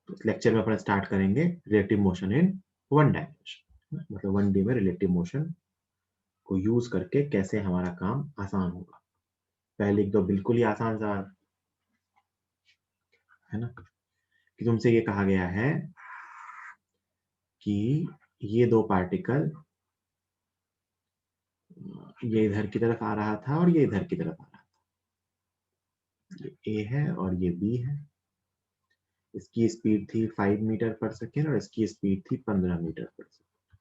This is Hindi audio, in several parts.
तो इस लेक्चर में अपन स्टार्ट करेंगे relative motion in one dimension, मतलब 1D में रिलेटिव मोशन को यूज करके कैसे हमारा काम आसान होगा। पहले एक दो बिल्कुल ही आसान सवाल है ना, कि तुमसे ये कहा गया है कि ये दो पार्टिकल, ये इधर की तरफ आ रहा था और ये इधर की तरफ आ रहा था। ये A है और ये B है। इसकी स्पीड थी 5 मीटर पर सेकेंड और इसकी स्पीड थी 15 मीटर पर सेकेंड,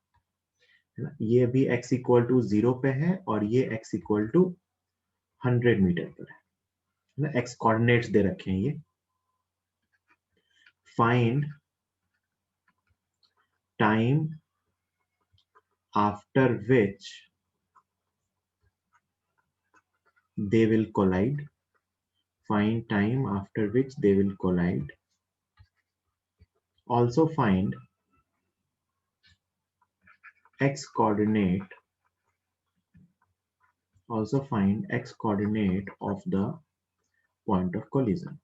है ना। ये भी x इक्वल टू 0 पे है और ये x इक्वल टू 100 मीटर पर है ना। x कोऑर्डिनेट्स दे रखे हैं ये। Find time after which they will collide. Find time after which they will collide. Also find x coordinate. Also find x coordinate of the point of collision.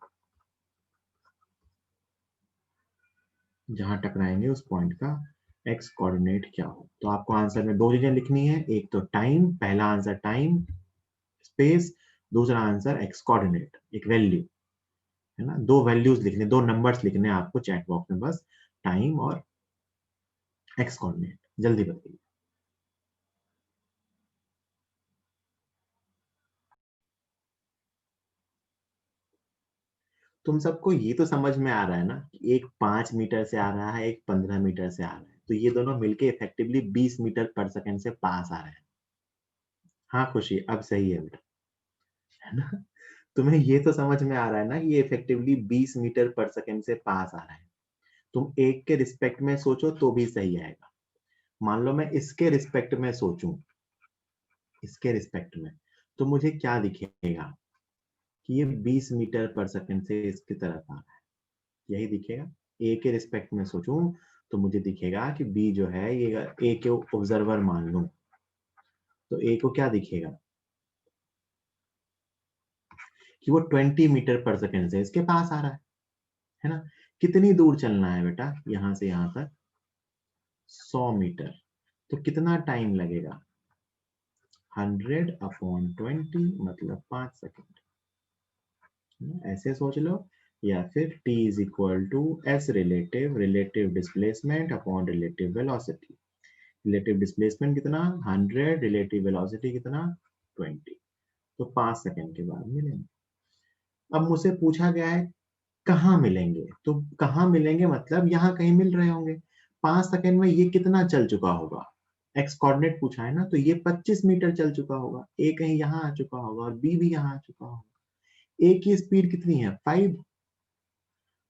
जहां टकराएंगे उस पॉइंट का x कोऑर्डिनेट क्या हो। तो आपको आंसर में दो चीजें लिखनी है, एक तो टाइम, पहला आंसर टाइम स्पेस, दूसरा आंसर x कोऑर्डिनेट, एक वैल्यू, है ना। दो वैल्यूज लिखने, दो नंबर्स लिखने आपको चैट बॉक्स में, बस टाइम और x कोऑर्डिनेट। जल्दी बताइए। तुम सबको ये तो समझ में आ रहा है ना कि एक 5 मीटर से आ रहा है, एक 15 मीटर से आ रहा है, तो ये दोनों मिलके इफेक्टिवली 20 मीटर पर सेकंड से पास आ रहे हैं। हाँ खुशी, अब सही है बेटा, है ना। तुम्हें ये तो समझ में आ रहा है ना कि ये इफेक्टिवली 20 मीटर पर सेकंड से पास आ रहा है। तुम एक के रिस्पेक्ट में सोचो तो भी सही आएगा। मान लो मैं इसके रिस्पेक्ट में सोचूं, इसके रिस्पेक्ट में, तो मुझे क्या दिखेगा कि ये 20 मीटर पर सेकंड से इसकी तरफ आ रहा है, यही दिखेगा। ए के रिस्पेक्ट में सोचूं तो मुझे दिखेगा कि बी जो है, ये ए के ऑब्जर्वर मान लूं तो ए को क्या दिखेगा कि वो 20 मीटर पर सेकंड से इसके पास आ रहा है ना। कितनी दूर चलना है बेटा, यहां से यहां तक 100 मीटर, तो कितना टाइम लगेगा, 100/20 मतलब 5 सेकंड। ऐसे सोच लो, या फिर t is equal to s relative displacement upon relative velocity. Relative displacement कितना 100, रिलेटिव वेलोसिटी कितना 20, तो 5 सेकंड के बाद मिलेंगे। अब मुझसे पूछा गया है कहाँ मिलेंगे, तो कहाँ मिलेंगे मतलब यहाँ कहीं मिल रहे होंगे। 5 सेकंड में ये कितना चल चुका होगा, एक्स कोऑर्डिनेट पूछा है ना, तो ये 25 मीटर चल चुका होगा। ए कहीं यहाँ आ चुका होगा और बी भी यहाँ आ चुका होगा। ए की स्पीड कितनी है 5,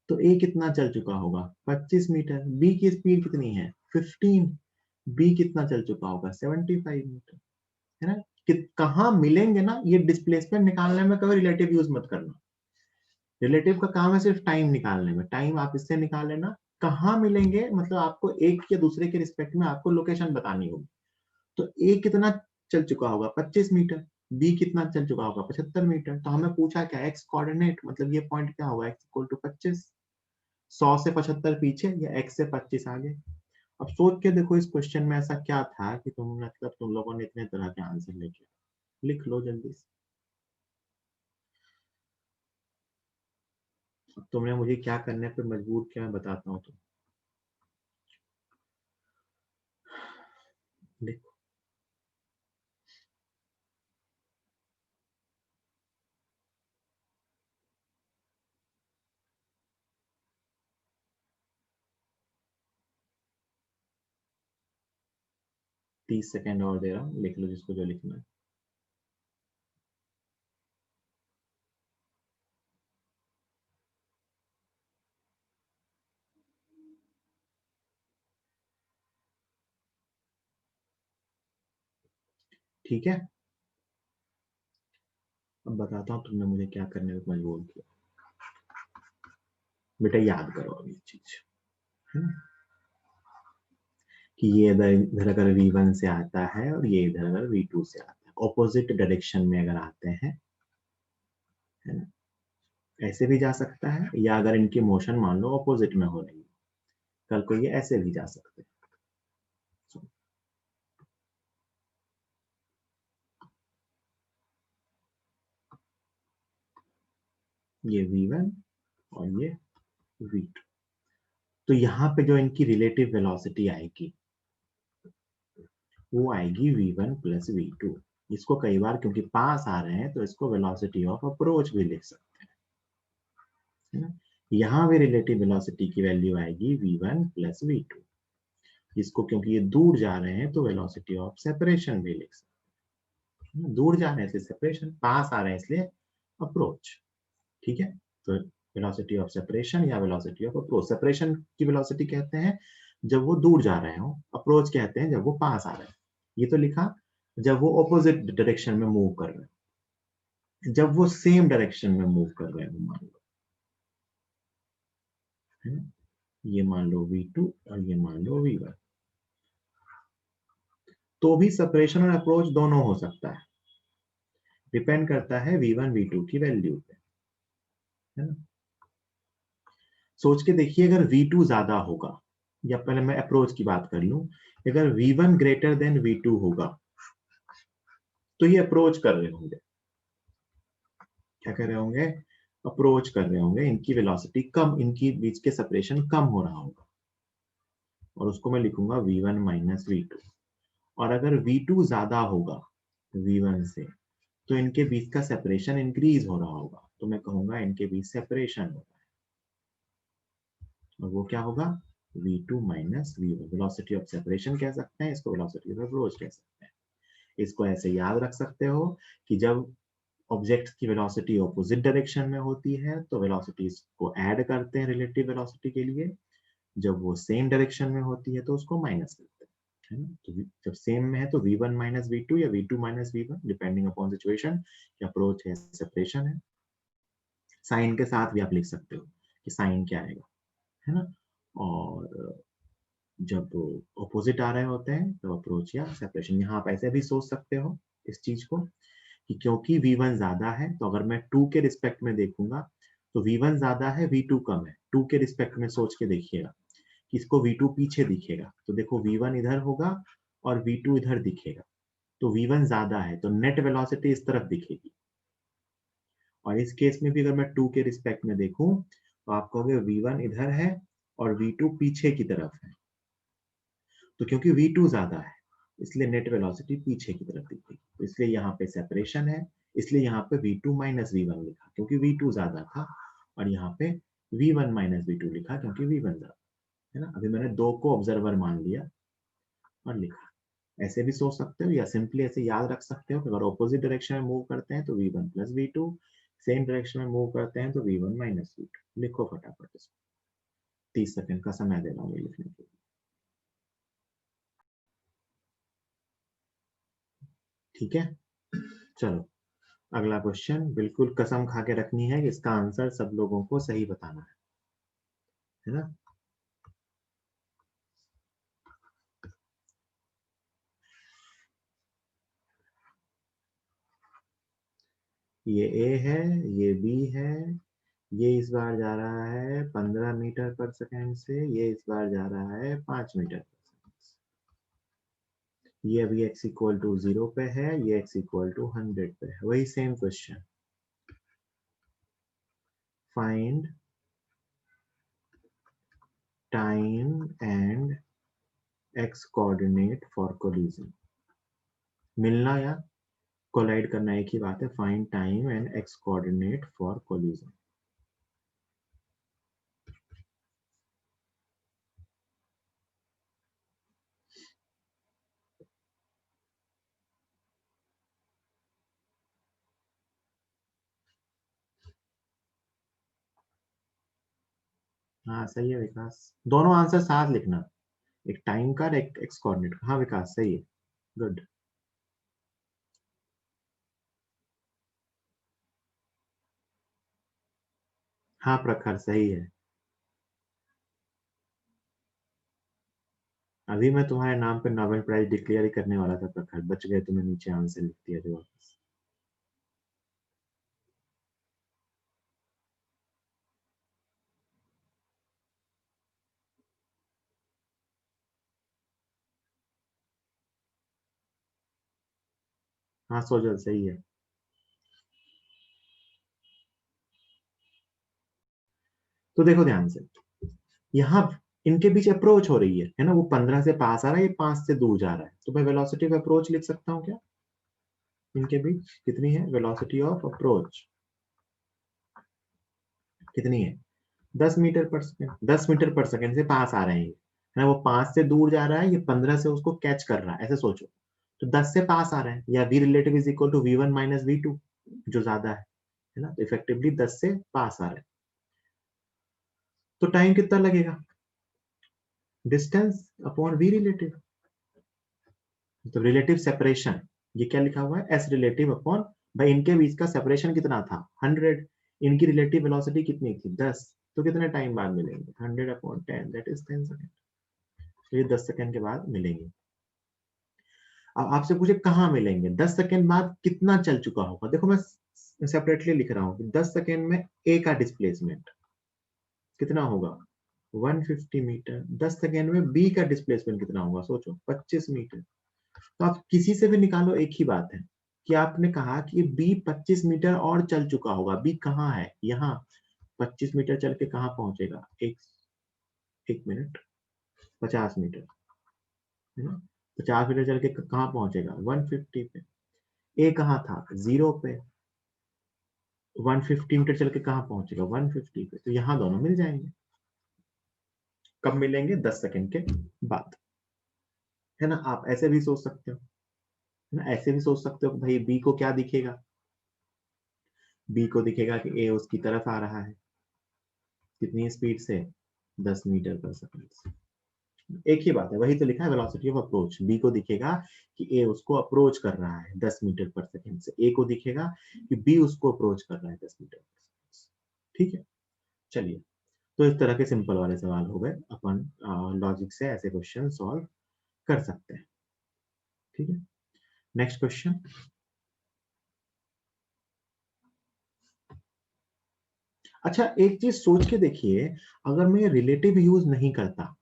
तो ए कितना चल चुका होगा 25 मीटर। बी की स्पीड कितनी है 15, बी कितना चल चुका होगा 75 मीटर, है ना। कि कहाँ मिलेंगे ना, ये डिस्प्लेसमेंट निकालने में कभी रिलेटिव यूज मत करना। रिलेटिव का काम है सिर्फ टाइम निकालने में, टाइम आप इससे निकाल लेना। कहाँ मिलेंगे मतलब आपको एक या दूसरे के रिस्पेक्ट में आपको लोकेशन बतानी होगी। तो ए कितना चल चुका होगा 25 मीटर, बी कितना चल चुका होगा 75 मीटर। तो हमें पूछा क्या एक्स कोऑर्डिनेट, मतलब ये पॉइंट क्या होगा एक्स इक्वल टू 25, 100 से 75 पीछे या एक्स से 25 आगे। अब सोच के देखो इस क्वेश्चन में ऐसा क्या था कि तुम मतलब तुम लोगों ने इतने तरह के आंसर लेके लिख लो जल्दी से। अब तुमने मुझे क्या करने पे मजबूर किया मैं बताता हूँ। तुम लिखो। 30 सेकेंड और दे रहा हूँ, लिख लो जिसको जो लिखना है। ठीक है, अब बताता हूँ तुमने मुझे क्या करने पे मजबूर किया। बेटा याद करो अभी चीज, है ना, कि ये इधर इधर अगर V1 से आता है और ये इधर अगर V2 से आता है, ऑपोजिट डायरेक्शन में अगर आते हैं, है ना, ऐसे भी जा सकता है, या अगर इनकी मोशन मान लो ऑपोजिट में हो रही है, कल को ये ऐसे भी जा सकते हैं। So, ये v1 और ये v2, तो यहाँ पे जो इनकी रिलेटिव वेलोसिटी आएगी वो आएगी v1 प्लस v2। इसको कई बार क्योंकि पास आ रहे हैं तो इसको वेलोसिटी ऑफ अप्रोच भी लिख सकते हैं, है ना। यहाँ भी रिलेटिव वेलोसिटी की वैल्यू आएगी v1 प्लस v2। इसको क्योंकि ये दूर जा रहे हैं तो वेलोसिटी ऑफ सेपरेशन भी लिख सकते हैं। दूर जा रहे हैं इसलिए सेपरेशन, पास आ रहे हैं इसलिए अप्रोच। ठीक है, तो वेलोसिटी ऑफ सेपरेशन या वेलोसिटी ऑफ अप्रोच। सेपरेशन की वेलोसिटी कहते हैं जब वो दूर जा रहे हो, अप्रोच कहते हैं जब वो पास आ रहे हैं। ये तो लिखा जब वो ऑपोजिट डायरेक्शन में मूव कर रहे हैं, जब वो सेम डायरेक्शन में मूव कर रहे हैं मान लो, है ना। ये मान लो v2 और ये मान लो v1, तो भी सेपरेशन और अप्रोच दोनों हो सकता है, डिपेंड करता है v1 v2 की वैल्यू पे, है ना। सोच के देखिए अगर v2 ज्यादा होगा, या पहले मैं अप्रोच की बात कर लूं, अगर v1 ग्रेटर देन v2 होगा तो ये अप्रोच कर रहे होंगे। क्या कर रहे होंगे? अप्रोच कर रहे होंगे, इनकी वेलोसिटी कम, इनकी बीच के सेपरेशन कम हो रहा होगा, और उसको मैं लिखूंगा v1 माइनस v2। और अगर v2 ज्यादा होगा v1 से तो इनके बीच का सेपरेशन इंक्रीज हो रहा होगा, तो मैं कहूंगा इनके बीच सेपरेशन हो रहा है, और वो क्या होगा? v2 minus v1। Velocity of separation कह सकते हैं इसको, वेलोसिटी ऑफ अप्रोच कह सकते हैं। इसको ऐसे याद रख सकते हो कि जब ऑब्जेक्ट की वेलोसिटी ऑपोजिट डायरेक्शन में होती है तो वेलोसिटीज को ऐड करते हैं रिलेटिव वेलोसिटी के लिए, जब वो सेम डायरेक्शन में होती है तो उसको माइनस करते हैं, है ना। तो जब सेम में है तो v1 माइनस v2 या v2 minus v1 depending upon situation, कि अप्रोच है सेपरेशन है। साइन के साथ भी आप लिख सकते हो कि साइन क्या आएगा, है ना। और जब ऑपोजिट आ रहे होते हैं तो अप्रोच या सेपरेशन। यहाँ आप ऐसे भी सोच सकते हो इस चीज को कि क्योंकि v1 ज्यादा है तो अगर मैं 2 के रिस्पेक्ट में देखूंगा तो v1 ज्यादा है v2 कम है। 2 के रिस्पेक्ट में सोच के देखिएगा कि इसको v2 पीछे दिखेगा, तो देखो v1 इधर होगा और v2 इधर दिखेगा, तो v1 ज्यादा है तो नेट वेलोसिटी इस तरफ दिखेगी। और इस केस में भी अगर मैं 2 के रिस्पेक्ट में देखूं तो आप कहोगे v1 इधर है और v2 पीछे की तरफ है, तो क्योंकि v2 ज्यादा है इसलिए नेट वेलोसिटी पीछे की तरफ दिखेगी, तो इसलिए यहाँ पे सेपरेशन है, इसलिए यहाँ पे v2 माइनस v1 लिखा क्योंकि v2 ज्यादा था, और यहाँ पे v1 माइनस v2 लिखा क्योंकि v1 ज्यादा, है ना। अभी मैंने दो को ऑब्जर्वर मान लिया और लिखा। ऐसे भी सोच सकते हो या सिंपली ऐसे याद रख सकते हो कि अगर ऑपोजिट डायरेक्शन में मूव करते हैं तो v1 plus v2, same direction में मूव करते हैं तो v1 माइनस v2। लिखो फटाफट इसको, 30 सेकंड का समय दे रहा हूँ ये लिखने के लिए। ठीक है, चलो अगला क्वेश्चन। बिल्कुल कसम खा के रखनी है कि इसका आंसर सब लोगों को सही बताना है ना। ये ए है, ये बी है, ये इस बार जा रहा है 15 मीटर पर सेकेंड से, ये इस बार जा रहा है 5 मीटर पर सेकेंड से। ये अभी x इक्वल टू 0 पे है, ये x इक्वल टू 100 पे है। वही same question, find time and x coordinate for collision. मिलना या कोलाइड करना एक ही बात है। Find time and x coordinate for collision. हाँ सही है विकास, दोनों आंसर साथ लिखना, एक टाइम का एक एक्स कोऑर्डिनेट का। हाँ विकास सही है, गुड। हाँ प्रखर सही है। अभी मैं तुम्हारे नाम पे नोबेल प्राइज डिक्लेयर ही करने वाला था प्रखर, बच गए, तुम्हें नीचे आंसर लिख दिया जो वापस। हाँ सोजल सही है। तो देखो ध्यान से, यहाँ इनके बीच अप्रोच हो रही है ना, वो 15 से पास आ रहा है, ये 5 से दूर जा रहा है, तो मैं वेलोसिटी ऑफ अप्रोच लिख सकता हूँ क्या? इनके बीच कितनी है वेलोसिटी ऑफ अप्रोच? कितनी है? 10 मीटर पर सेकेंड। 10 मीटर पर सेकेंड से पास आ रहे हैं ये, है ना, वो 5 से दूर जा रहा है, ये 15 से उसको कैच कर रहा है, ऐसे सोचो। तो 10 से पास आ रहे हैं, या v relative is equal to V1 minus V2, जो ज्यादा है ना, तो इफेक्टिवली 10 से पास आ रहे हैं। तो टाइम कितना लगेगा? डिस्टेंस अपॉन वी रिलेटिव, तो रिलेटिव सेपरेशन, ये क्या लिखा हुआ है? एस रिलेटिव अपॉन, भाई इनके बीच का सेपरेशन कितना था? 100। इनकी रिलेटिव वेलोसिटी कितनी थी? 10। तो कितने टाइम बाद मिलेंगे? 100 अपॉन 10, दैट इज 10 सेकेंड। तो ये 10 सेकेंड के बाद मिलेंगे। अब आपसे पूछे कहाँ मिलेंगे? 10 सेकेंड बाद कितना चल चुका होगा? देखो मैं सेपरेटली लिख रहा हूँ कि 10 सेकेंड में ए का डिस्प्लेसमेंट कितना होगा? 150 मीटर। 10 सेकेंड में बी का डिस्प्लेसमेंट कितना होगा? सोचो, 25 मीटर। तो आप किसी से भी निकालो, एक ही बात है कि आपने कहा कि बी 25 मीटर और चल चुका होगा। बी कहाँ है? यहाँ। 25 मीटर चल के कहाँ पहुंचेगा? एक मिनट, 50 मीटर, है ना? 50 मीटर चल के कहाँ पहुंचेगा? 150 पे। ए कहाँ था? 0 पे। 150 मीटर चल के कहाँ पहुंचेगा? 150 पे। तो यहाँ दोनों मिल जाएंगे। कब मिलेंगे? 10 सेकंड के बाद, है ना? आप ऐसे भी सोच सकते हो, है ना, ऐसे भी सोच सकते हो कि भाई बी को क्या दिखेगा? बी को दिखेगा कि ए उसकी तरफ आ रहा है, कितनी स्पीड से? 10 मीटर पर सेकंड से। एक ही बात है, वही तो लिखा है वेलोसिटी ऑफ अप्रोच। बी को दिखेगा कि ए उसको अप्रोच कर रहा है 10 मीटर पर सेकंड से, ए को दिखेगा कि बी उसको अप्रोच कर रहा है 10 मीटर पर सेकंड से। ठीक है, चलिए। तो इस तरह के सिंपल वाले सवाल हो गए, अपन लॉजिक से ऐसे क्वेश्चन सॉल्व कर सकते हैं। ठीक है, नेक्स्ट क्वेश्चन। अच्छा, एक चीज सोच के देखिए, अगर मैं रिलेटिव यूज नहीं करता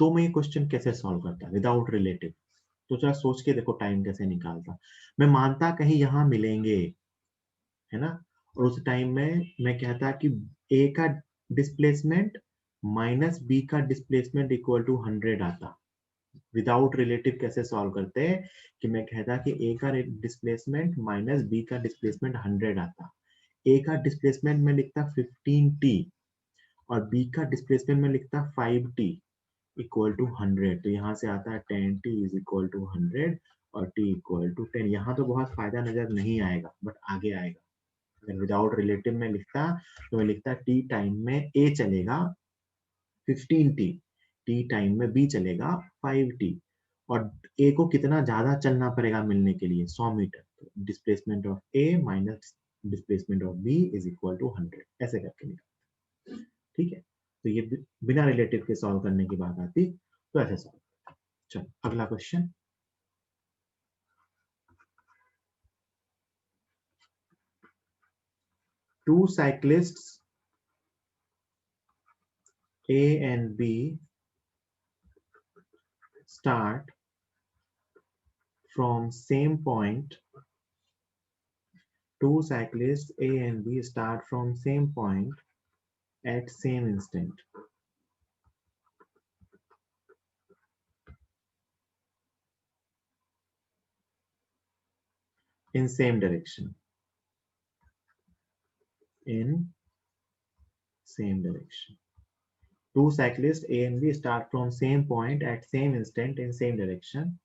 तो मैं ये क्वेश्चन कैसे सॉल्व करता विदाउट रिलेटिव? तो जरा सोच के देखो टाइम कैसे निकालता। मैं मानता कहीं यहां मिलेंगे, है ना, और उस टाइम में मैं कहता कि ए का डिस्प्लेसमेंट माइनस बी का डिस्प्लेसमेंट इक्वल टू 100 आता। विदाउट रिलेटिव कैसे सॉल्व करते हैं कि मैं कहता कि ए का डिस्प्लेसमेंट माइनस बी का डिस्प्लेसमेंट 100 आता। ए का डिस्प्लेसमेंट में लिखता 15t, और बी का डिस्प्लेसमेंट में लिखता 5t इक्वल टू 100। तो यहाँ से आता है 10t इज इक्वल टू 100 और t इक्वल टू 10। यहाँ तो बहुत फायदा नजर नहीं आएगा, बट आगे आएगा। अगर विदाउट रिलेटिव में लिखता तो मैं लिखता t टाइम में a चलेगा 15t, t टाइम में b चलेगा 5t, और a को कितना ज्यादा चलना पड़ेगा मिलने के लिए? 100 metre. Displacement of a minus displacement of b is equal to 100, ऐसे करके निकाल। ठीक है, तो ये बिना रिलेटिव के सॉल्व करने की बात आती, तो ऐसे सॉल्व। चलो अगला question. Two cyclists A and B start from same point. Two cyclists A and B start from same point at same instant in same direction. In same direction. Two cyclists A and B start from same point at same instant in same direction.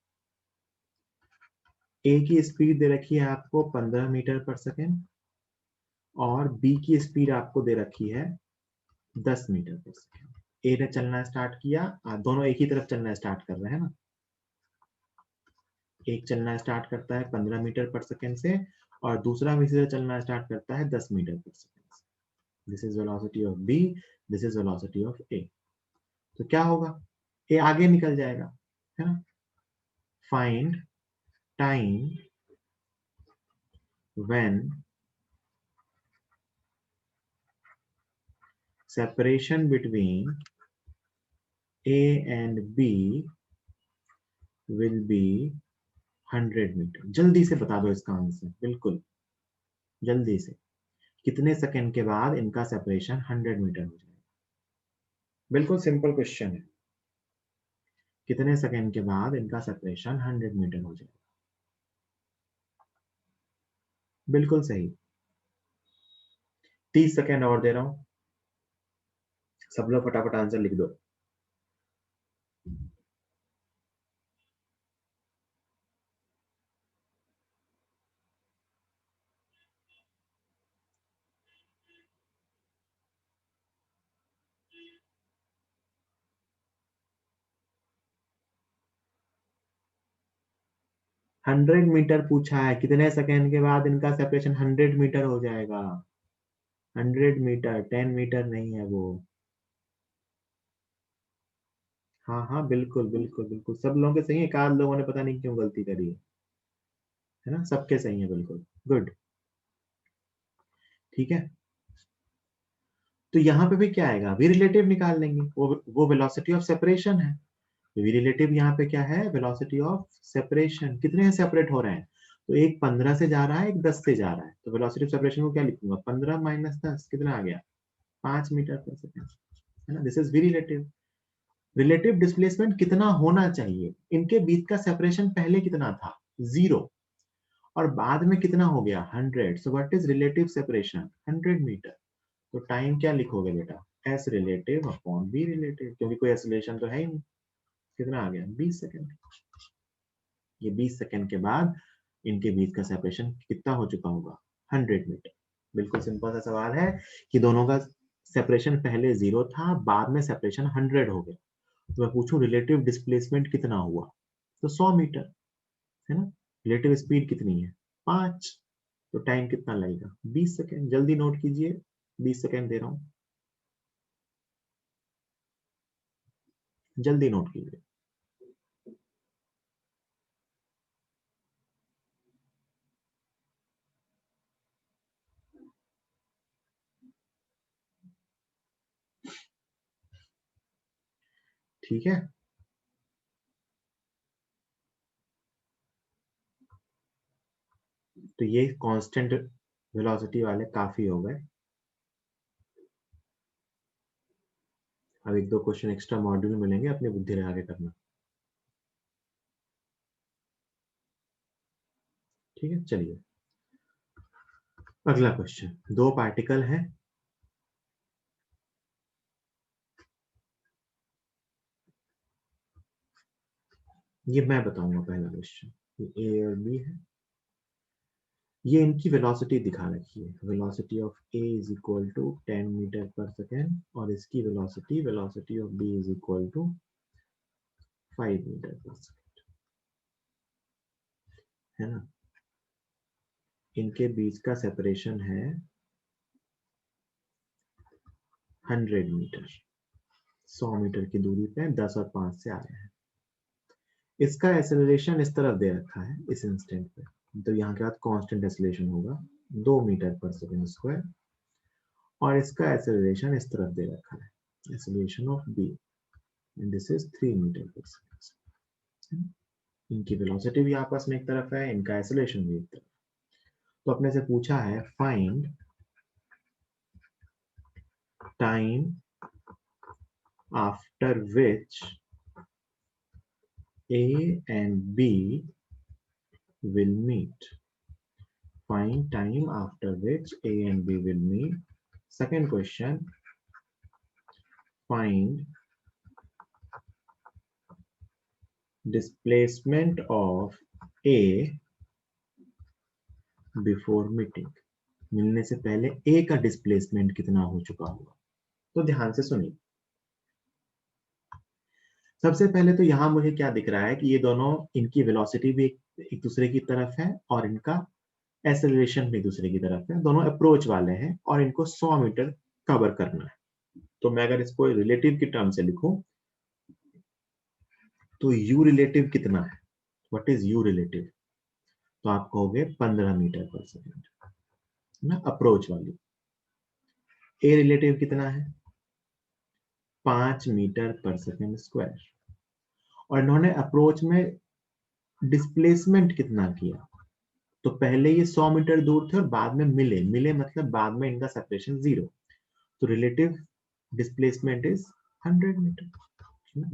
A की स्पीड दे रखी है आपको 15 मीटर पर सेकेंड, और B की स्पीड आपको दे रखी है 10 मीटर पर सेकेंड। ए ने चलना स्टार्ट किया, दोनों एक ही तरफ चलना स्टार्ट कर रहे हैं ना। एक चलना स्टार्ट करता है 15 मीटर पर सेकेंड से, और दूसरा मिश्र चलना स्टार्ट करता है 10 मीटर पर सेकेंड से। This is velocity of B, this is velocity of A. तो क्या होगा? ए आगे निकल जाएगा, है ना। Find time when separation between A and B will be 100 metre. जल्दी से बता दो इसका आंसर, बिल्कुल जल्दी से। कितने सेकंड के बाद इनका सेपरेशन 100 मीटर हो जाएगा? बिल्कुल सिंपल क्वेश्चन है। कितने सेकंड के बाद इनका सेपरेशन 100 मीटर हो जाएगा? बिल्कुल सही। 30 सेकंड और दे रहा हूं, सब लोग फटाफट आंसर लिख दो। 100 मीटर पूछा है, कितने सेकंड के बाद इनका सेपरेशन 100 मीटर हो जाएगा? 100 मीटर, 10 मीटर नहीं है वो। हाँ हाँ बिल्कुल बिल्कुल बिल्कुल, सब लोगों के सही है, एक आध लोगों ने पता नहीं क्यों गलती करी है ना? सबके सही है बिल्कुल। गुड। ठीक है, तो यहाँ पे भी क्या आएगा? वी रिलेटिव निकाल लेंगे, वो वेलोसिटी ऑफ सेपरेशन है। वी रिलेटिव यहाँ पे क्या है? Velocity of separation. कितने सेपरेट हो रहे हैं? तो एक 15 से जा रहा है, एक 10 से जा रहा है, तो वेलोसिटी ऑफ सेपरेशन को क्या लिखूंगा? 15 माइनस 10 कितना आ गया? 5 मीटर पर सेकेंड, है ना? This is v relative. Relative displacement कितना होना चाहिए? इनके बीच का सेपरेशन पहले कितना था? 0, और बाद में कितना हो गया? 100। So what is relative separation? 100 metre. तो टाइम क्या लिखोगे बेटा? S relative upon v relative, क्योंकि कोई एक्सीलरेशन तो है ही नहीं। कितना आ गया? 20 सेकंड। ये 20 सेकंड के बाद इनके बीच का सेपरेशन कितना हो चुका होगा? 100 मीटर। बिल्कुल सिंपल सा सवाल है कि दोनों का सेपरेशन पहले 0 था, बाद में सेपरेशन 100 हो गया। तो मैं पूछूं रिलेटिव डिस्प्लेसमेंट कितना हुआ, तो 100 मीटर, है ना? रिलेटिव स्पीड कितनी है? 5। तो टाइम कितना लगेगा? 20 सेकंड। जल्दी नोट कीजिए, 20 सेकंड दे रहा हूं, जल्दी नोट कीजिए। ठीक है, तो ये कांस्टेंट वेलोसिटी वाले काफी हो गए। अब एक दो क्वेश्चन एक्स्ट्रा मॉड्यूल मिलेंगे, अपनी बुद्धि लगा के करना। ठीक है, चलिए अगला क्वेश्चन। दो पार्टिकल हैं, ये मैं बताऊंगा पहला क्वेश्चन। ये ए और बी है, ये इनकी वेलोसिटी दिखा रखी है। Velocity of A is equal to 10 metre पर सेकेंड, और इसकी velocity velocity of B is equal to 5 metre पर सेकेंड, है ना? इनके बीच का सेपरेशन है 100 मीटर। 100 मीटर की दूरी पे 10 और 5 से आ रहे हैं। इसका एक्सेलरेशन इस तरफ दे रखा है इस इंस्टेंट पे, तो यहाँ के बाद कांस्टेंट एक्सेलरेशन होगा 2 मीटर पर सेकेंड स्क्वायर, और इसका एक्सेलरेशन इस तरफ दे रखा है, acceleration of B, and this is 3 metre पर सेकेंड। इनकी वेलोसिटी भी आपस में एक तरफ है, इनका एक्सेलरेशन भी एक तरफ। तो अपने से पूछा है find time after which A and B will meet. Find time after which A and B will meet. Second question, find displacement of A before meeting. मिलने से पहले A का डिस्प्लेसमेंट कितना हो चुका होगा? तो ध्यान से सुनिए। सबसे पहले तो यहां मुझे क्या दिख रहा है कि ये दोनों, इनकी वेलोसिटी भी एक दूसरे की तरफ है, और इनका एक्सेलरेशन भी दूसरे की तरफ है। दोनों अप्रोच वाले हैं, और इनको 100 मीटर कवर करना है। तो मैं अगर इसको रिलेटिव की टर्म से लिखूं, तो यू रिलेटिव कितना है? What is you relative? तो आप कहोगे 15 मीटर पर सेकेंड ना, अप्रोच वाली। ए रिलेटिव कितना है? 5 मीटर पर सेकेंड स्क्वायर। और इन्होंने अप्रोच में डिस्प्लेसमेंट कितना किया, तो पहले ये 100 मीटर दूर थे और बाद में मिले, मिले मतलब बाद में इनका सेपरेशन 0, तो रिलेटिव डिस्प्लेसमेंट इज 100 मीटर।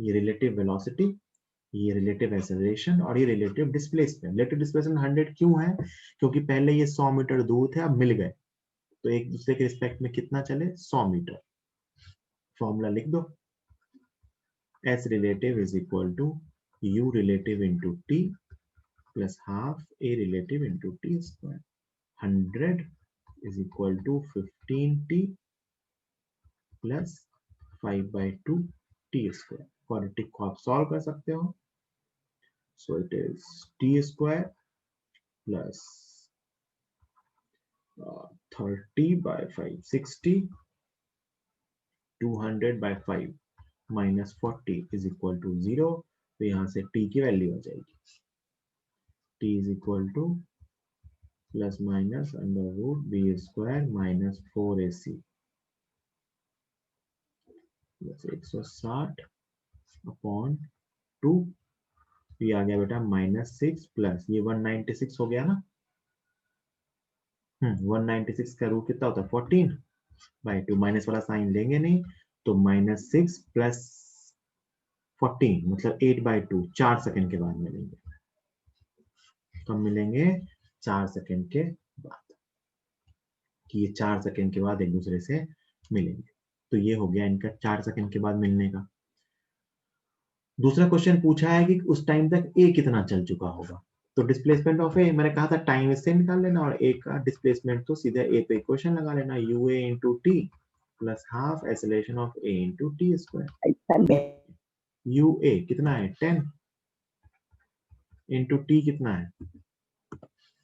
ये रिलेटिव वेलोसिटी, ये रिलेटिव एक्सेलरेशन और ये रिलेटिव डिस्प्लेसमेंट। रिलेटिव डिस्प्लेसमेंट 100 क्यों है, क्योंकि पहले ये 100 मीटर दूर थे, अब मिल गए, तो एक दूसरे के रिस्पेक्ट में कितना चले, 100 मीटर। फॉर्मूला लिख दो, S relative is equal to U relative into T plus half A relative into T square. 100 is equal to 15T plus 5 by 2 T square. Quadratic को आप सॉल्व कर सकते हो, so it is T square plus 30 by 5 60, 200 by 5 minus 40 is equal to 0, तो यहाँ से T की वैल्यू आ जाएगी, T is equal to plus minus under root b square minus 4ac plus 160 upon 2, ये आ गया बेटा -6 प्लस ये 196 हो गया ना, 196 का रूट कितना होता है 14 बाई 2, माइनस वाला साइन लेंगे नहीं, तो -6 प्लस 14 मतलब 8 बाई 2, 4 सेकंड के बाद मिलेंगे, कब मिलेंगे, 4 सेकंड के बाद, कि ये 4 सेकंड के बाद एक दूसरे से मिलेंगे, तो ये हो गया इनका 4 सेकंड के बाद मिलने का। दूसरा क्वेश्चन पूछा है कि उस टाइम तक ए कितना चल चुका होगा, तो डिस्प्लेसमेंट ऑफ ए मैंने कहा था टाइम इससे निकाल लेना, और ए का डिस्प्लेसमेंट तो सीधा ए पे इक्वेशन लगा लेना, u A into t plus half acceleration of A into t square. U A कितना है 10 इंटू टी कितना है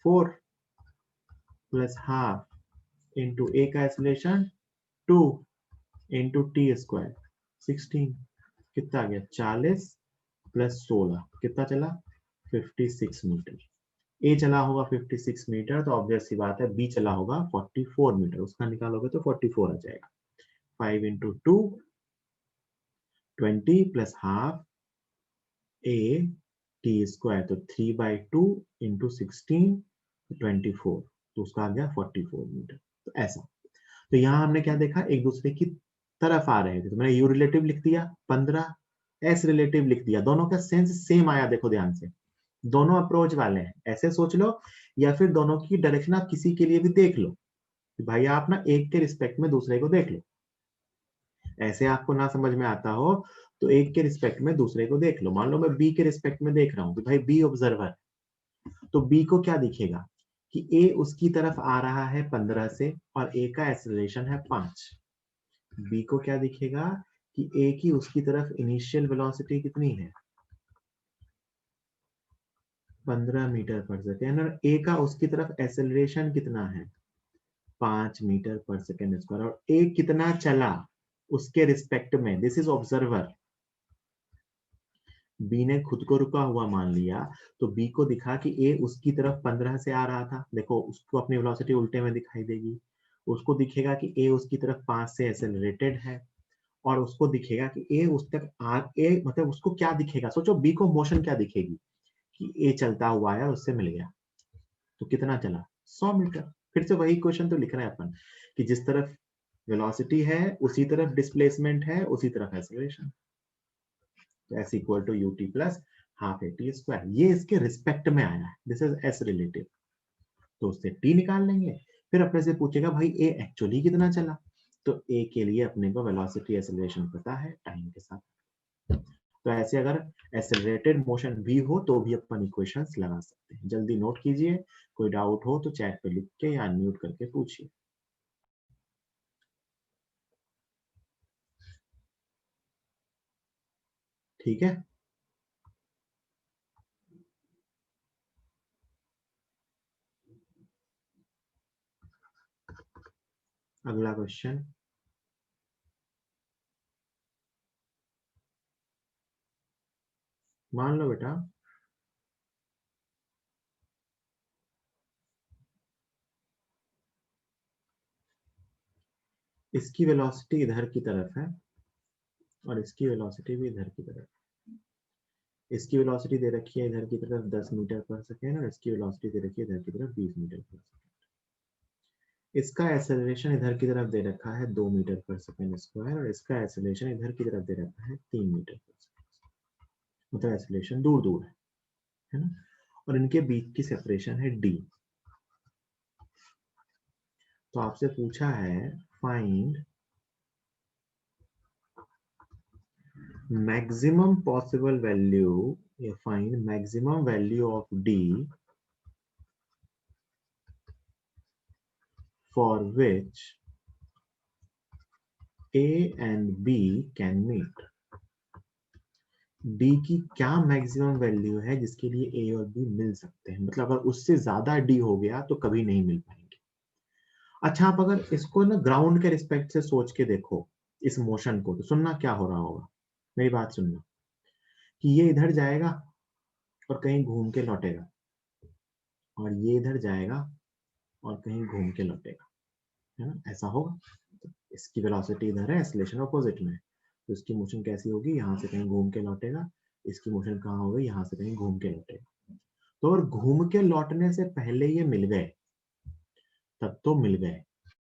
4 प्लस हाफ इंटू ए का एक्सेलरेशन 2 इंटू टी स्क्वायर 16, कितना आ गया 40 प्लस 16 कितना चला 56 मीटर। ए चला होगा 56 मीटर, तो ऑब्वियस सी बात है बी चला होगा 44 मीटर, उसका निकालोगे तो 44 आ जाएगा। 5 into 2 20 plus half a t square, तो 3 बाई 2 इंटू 16 24, तो उसका आ गया 44 मीटर। तो ऐसा, तो यहाँ हमने क्या देखा, एक दूसरे की तरफ आ रहे थे, तो मैंने यू रिलेटिव लिख दिया 15, एस रिलेटिव लिख दिया, दोनों का सेंस सेम आया, देखो ध्यान से, दोनों अप्रोच वाले हैं, ऐसे सोच लो, या फिर दोनों की डायरेक्शन आप किसी के लिए भी देख लो कि भाई आप ना एक के रिस्पेक्ट में दूसरे को देख लो, ऐसे आपको ना समझ में आता हो तो एक के रिस्पेक्ट में दूसरे को देख लो। मान लो मैं बी के रिस्पेक्ट में देख रहा हूँ कि भाई बी ऑब्जर्वर, तो बी को क्या दिखेगा कि ए उसकी तरफ आ रहा है 15 से और ए का एक्सेलरेशन है 5, बी को क्या दिखेगा कि ए की उसकी तरफ इनिशियल वेलोसिटी कितनी है 15 मीटर पर सेकेंड, और ए का उसकी तरफ एक्सेलरेशन कितना है 5 मीटर पर सेकेंड स्क्वायर, और ए कितना चला उसके रिस्पेक्ट में, दिस इज ऑब्जर्वर, बी ने खुद को रुका हुआ मान लिया, तो बी को दिखा कि ए उसकी तरफ 15 से आ रहा था, देखो उसको अपनी वेलोसिटी उल्टे में दिखाई देगी, उसको दिखेगा कि ए उसकी तरफ 5 से एक्सेलरेटेड है, और उसको दिखेगा कि ए उस तक आ, ए मतलब उसको क्या दिखेगा, सोचो बी को मोशन क्या दिखेगी कि ए चलता हुआ है उससे मिल गया, तो कितना चला 100 मीटर। फिर से वही क्वेश्चन तो लिख रहे हैं अपन कि जिस तरफ वेलोसिटी है उसी तरफ डिस्प्लेसमेंट है, उसी तरफ एक्सेलरेशन, तो s equal to ut plus half a t square, ये इसके रिस्पेक्ट में आया है, दिस इज s रिलेटिव, तो उससे t निकाल लेंगे, फिर अपने से पूछेगा भाई a एक्चुअली कितना चला, तो a के लिए अपने को वेलोसिटी एक्सेलरेशन पता है टाइम के साथ, तो ऐसे अगर एक्सेलरेटेड मोशन भी हो तो भी अपन इक्वेशंस लगा सकते हैं। जल्दी नोट कीजिए, कोई डाउट हो तो चैट पे लिख के या अनम्यूट करके पूछिए। ठीक है, अगला क्वेश्चन, मान लो बेटा इसकी वेलोसिटी इधर की तरफ है और इसकी वेलोसिटी भी इधर की तरफ, इसकी वेलोसिटी दे रखी है इधर की तरफ 10 मीटर पर सेकेंड और इसकी वेलोसिटी दे रखी है इधर की तरफ 20 मीटर पर सेकेंड। इसका एक्सेलरेशन इधर की तरफ दे रखा है 2 मीटर पर सेकेंड स्क्वायर और इसका एक्सेलरेशन इधर की तरफ दे रखा है 3 मीटर पर सेकेंड। मतलब एक्सेलरेशन दूर दूर है ना, और इनके बीच की सेपरेशन है d। तो आपसे पूछा है फाइंड मैक्सिमम पॉसिबल वैल्यू या find maximum value of d for which a and b can meet। d की क्या मैक्सिमम वैल्यू है जिसके लिए a और b मिल सकते हैं, मतलब अगर उससे ज्यादा d हो गया तो कभी नहीं मिल पाएंगे। अच्छा, आप अगर इसको ना ग्राउंड के रिस्पेक्ट से सोच के देखो इस मोशन को, तो सुनना क्या हो रहा होगा, मेरी बात सुनना, कि ये इधर जाएगा और कहीं घूम के लौटेगा और ये इधर जाएगा और कहीं घूम के लौटेगा, है ना, ऐसा होगा। तो इसकी वेलोसिटी इधर है, एक्सीलरेशन अपोजिट में, तो इसकी मोशन कैसी होगी, यहाँ से कहीं घूम के लौटेगा, इसकी मोशन कहाँ होगी, यहाँ से कहीं घूम के लौटेगा। तो और घूम के लौटने से पहले ये मिल गए तब तो मिल गए,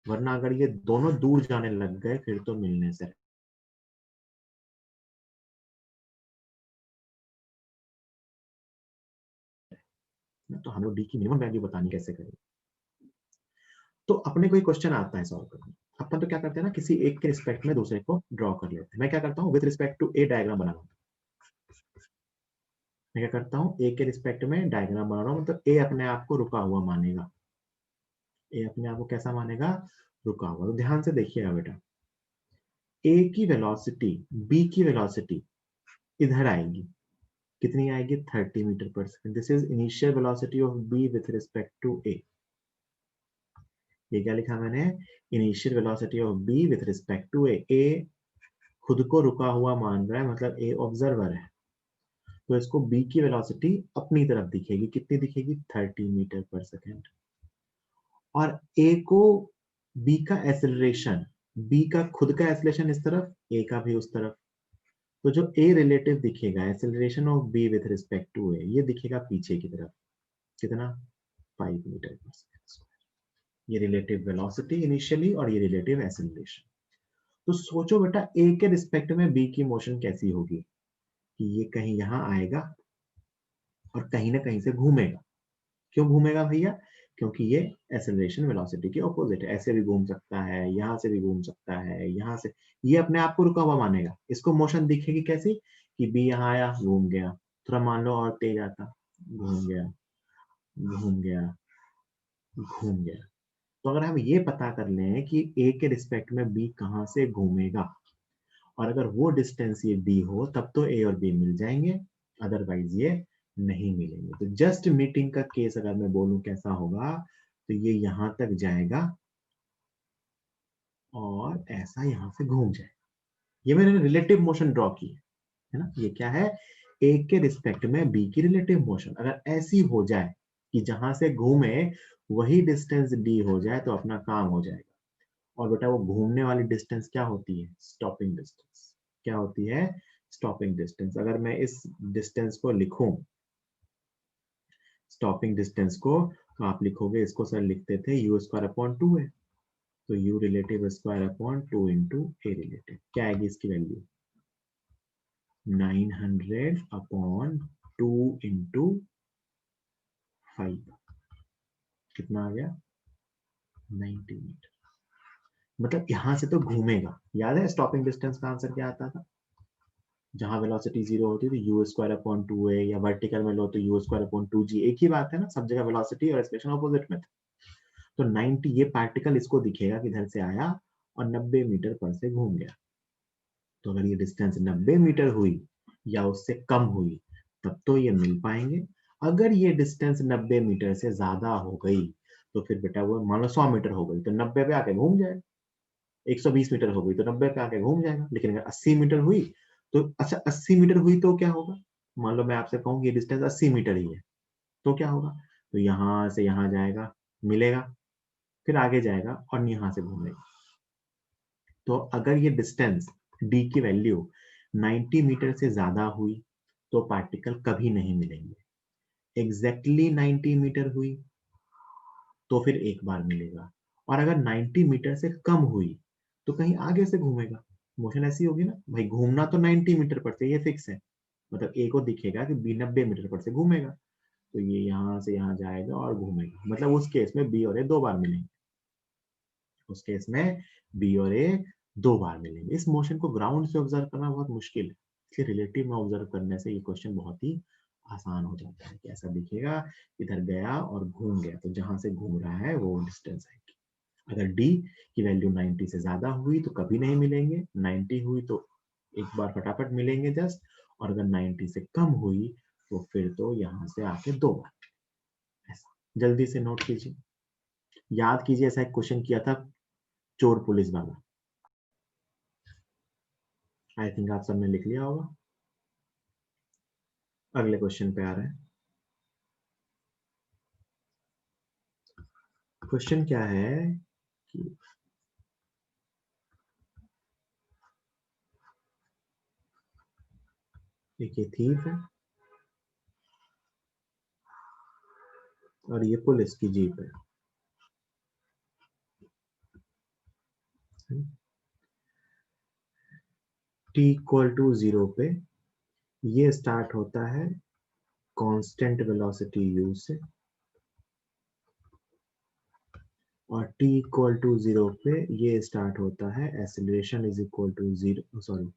वरना अगर ये दोनों दूर जाने लग गए फिर तो मिलने से तो हम लोग डी की मिनिमम वैल्यू बतानी कैसे करेंगे। तो अपने कोई क्वेश्चन आता है सॉल्व करने, अपन तो क्या करते हैं ना, किसी एक के रिस्पेक्ट में दूसरे को ड्रॉ कर लेते हैं। मैं क्या करता हूँ, with respect to a diagram बना रहा हूँ। मैं क्या करता हूँ, ए के रिस्पेक्ट में डायग्राम बना रहा हूँ, मतलब ए अपने आप को रुका हुआ मानेगा। ए अपने आप को कैसा मानेगा, रुका हुआ। तो ध्यान से देखिएगा बेटा, ए की वेलोसिटी बी की वेलोसिटी इधर आएगी, कितनी आएगी, 30 मीटर पर second. This is initial velocity of B with respect to A. ये क्या लिखा मैंने, initial velocity of B with respect to A. A खुद को रुका हुआ मान रहा है, मतलब ए ऑब्जर्वर है, तो इसको बी की वेलोसिटी अपनी तरफ दिखेगी, कितनी दिखेगी, 30 मीटर पर सेकेंड। और ए को बी का एक्सेलरेशन, बी का खुद का एक्सेलरेशन इस तरफ, ए का भी उस तरफ, तो जो ए रिलेटिव दिखेगा acceleration of B with respect to A, ये दिखेगा पीछे की तरफ, कितना, 5 मीटर पर सेकेंड। ये रिलेटिव वेलोसिटी इनिशियली और ये रिलेटिव एक्सेलरेशन। तो सोचो बेटा ए के रिस्पेक्ट में बी की मोशन कैसी होगी, कि ये कहीं यहां आएगा और कहीं ना कहीं से घूमेगा। क्यों घूमेगा भैया, क्योंकि ये एक्सेलरेशन वेलोसिटी के ऑपोजिट है, ऐसे भी घूम सकता है, यहां से भी घूम सकता है, यहां से, ये अपने आप को रुका हुआ मानेगा। इसको मोशन दिखेगी कैसी, कि बी यहाँ आया घूम गया, थोड़ा मान लो और तेज आता, घूम गया घूम गया घूम गया। तो अगर हम ये पता कर लें कि ए के रिस्पेक्ट में बी कहां से घूमेगा, और अगर वो डिस्टेंस ये डी हो, तब तो ए और बी मिल जाएंगे, अदरवाइज ये नहीं मिलेंगे। तो जस्ट मीटिंग का केस अगर मैं बोलूं कैसा होगा, तो ये यहां तक जाएगा और ऐसा यहां से घूम जाएगा। ये मैंने रिलेटिव मोशन ड्रॉ की है ना, ये क्या है, ए के रिस्पेक्ट में बी की रिलेटिव मोशन अगर ऐसी हो जाए कि जहां से घूमे वही डिस्टेंस डी हो जाए, तो अपना काम हो जाएगा। और बेटा वो घूमने वाली डिस्टेंस क्या होती है, स्टॉपिंग डिस्टेंस। क्या होती है, स्टॉपिंग डिस्टेंस। अगर मैं इस डिस्टेंस को लिखूं, स्टॉपिंग डिस्टेंस को, तो आप लिखोगे, इसको सर लिखते थे यू स्क्वायर अपॉन 2 है, तो you relative square upon 2 into a relative. क्या आएगी इसकी वैल्यू, 900 अपॉन 2 इंटू 5, कितना आ गया, 90 मीटर। मतलब यहां से तो घूमेगा। याद है स्टॉपिंग डिस्टेंस का आंसर क्या आता था, जहां वेलोसिटी 0 होती थी यू स्क्वायर अपॉन 2 ए, या वर्टिकल में लो तो यू स्क्वायर अपॉन 2 जी, एक ही बात है ना, सब जगह वेलोसिटी और एक्सप्रेशन ऑपोजिट में था। तो 90, ये पार्टिकल इसको दिखेगा कि इधर से आया और 90 मीटर पर से घूम गया। तो अगर ये डिस्टेंस 90 मीटर हुई या उससे कम हुई, तब तो ये मिल पाएंगे। अगर ये डिस्टेंस 90 मीटर से ज्यादा हो गई, तो फिर बेटा वो मान लो 100 मीटर हो गई तो 90 पे आके घूम जाएगा, 120 मीटर हो गई तो 90 पे आके घूम जाएगा। लेकिन अगर 80 मीटर हुई तो, अच्छा 80 मीटर हुई तो क्या होगा, मान लो मैं आपसे कहूँ ये डिस्टेंस 80 मीटर ही है, तो क्या होगा, तो यहां से यहां जाएगा, मिलेगा, फिर आगे जाएगा और यहां से घूमेगा। तो अगर ये डिस्टेंस डी की वैल्यू 90 मीटर से ज्यादा हुई, तो पार्टिकल कभी नहीं मिलेंगे। एग्जैक्टली 90 मीटर हुई तो फिर एक बार मिलेगा, और अगर 90 मीटर से कम हुई तो कहीं आगे से घूमेगा। मोशन ऐसी होगी ना भाई, घूमना तो 90 मीटर पर से, ये फिक्स है। मतलब ए को दिखेगा कि बी 90 मीटर पर से घूमेगा, तो ये यहाँ से यहाँ जाएगा और घूमेगा। मतलब उस केस में बी और ए दो बार मिलेंगे, उस केस में बी और ए दो बार मिलेंगे। इस मोशन को ग्राउंड से ऑब्जर्व करना बहुत मुश्किल है, इसलिए रिलेटिव में ऑब्जर्व करने से ये क्वेश्चन बहुत ही आसान हो जाता है कि ऐसा दिखेगा, इधर गया और घूम गया, तो जहां से घूम रहा है वो डिस्टेंस है। अगर डी की वैल्यू 90 से ज्यादा हुई तो कभी नहीं मिलेंगे, 90 हुई तो एक बार फटाफट मिलेंगे जस्ट, और अगर 90 से कम हुई तो फिर तो यहाँ से आके दो बार। ऐसा जल्दी से नोट कीजिए, याद कीजिए, ऐसा एक क्वेश्चन किया था चोर पुलिस वाला। आई थिंक आप सबने लिख लिया होगा। अगले क्वेश्चन पे आ रहे हैं। क्वेश्चन क्या है कि एक ये थीफ है और ये पुलिस की जीप है। t इक्वल टू 0 पे ये स्टार्ट होता है कांस्टेंट वेलोसिटी u से, और t इक्वल टू 0 पे ये स्टार्ट होता है acceleration is equal to 0, sorry,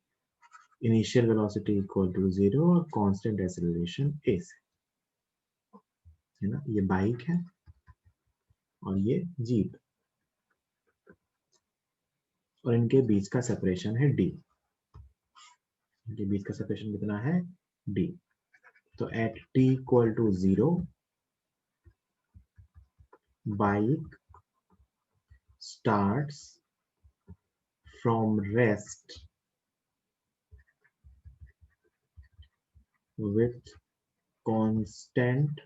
initial velocity equal to 0 और कांस्टेंट एक्सीलरेशन a से, है ना। ये बाइक है और ये जीप, और इनके बीच का सेपरेशन है d। इनके बीच का सेपरेशन कितना है, d। तो at t equal to 0 bike starts from rest with constant